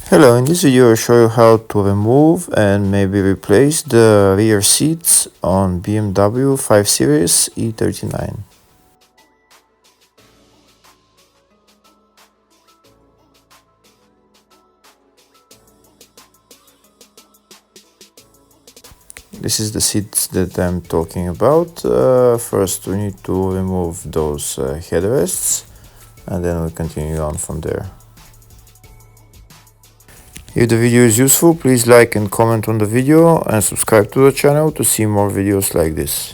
Hello, in this video I'll show you how to remove and maybe replace the rear seats on BMW 5 Series E39. This is the seats that I'm talking about. First we need to remove those headrests and then we'll continue on from there. If the video is useful, please like and comment on the video and subscribe to the channel to see more videos like this.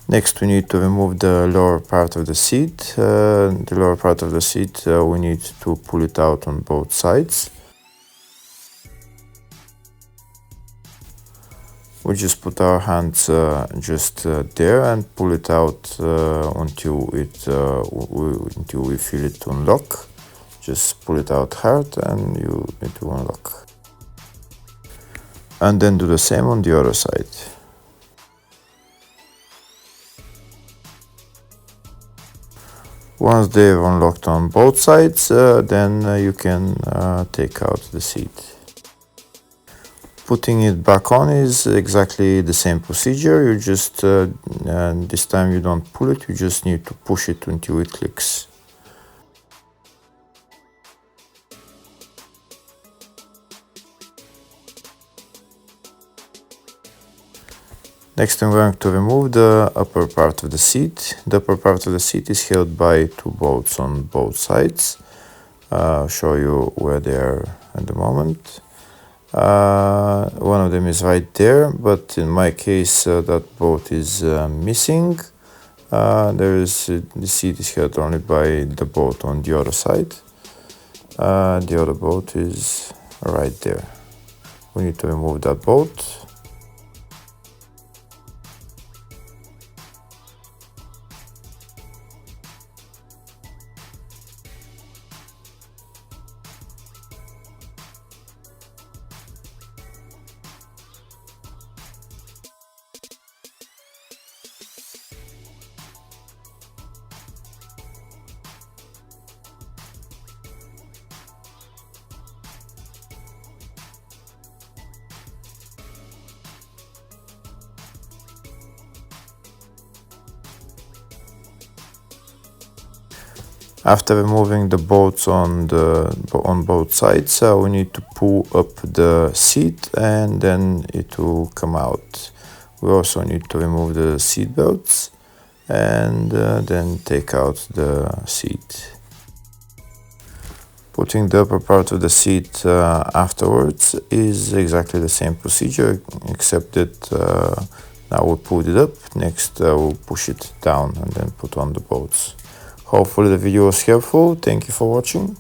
Next we need to remove the lower part of the seat. The lower part of the seat we need to pull it out on both sides. We just put our hands just there and pull it out until we feel it unlock. Just pull it out hard and you need to unlock. And then do the same on the other side. Once they're unlocked on both sides, then you can take out the seat. Putting it back on is exactly the same procedure. You just, this time you don't pull it, you just need to push it until it clicks. Next I'm going to remove the upper part of the seat. The upper part of the seat is held by two bolts on both sides. I'll show you where they are at the moment. One of them is right there, but in my case that bolt is missing. The seat is held only by the bolt on the other side. The other bolt is right there. We need to remove that bolt. After removing the bolts on both sides, we need to pull up the seat and then it will come out. We also need to remove the seat belts and then take out the seat. Putting the upper part of the seat afterwards is exactly the same procedure, except that now we pulled it up. Next we'll push it down and then put on the bolts. Hopefully the video was helpful. Thank you for watching.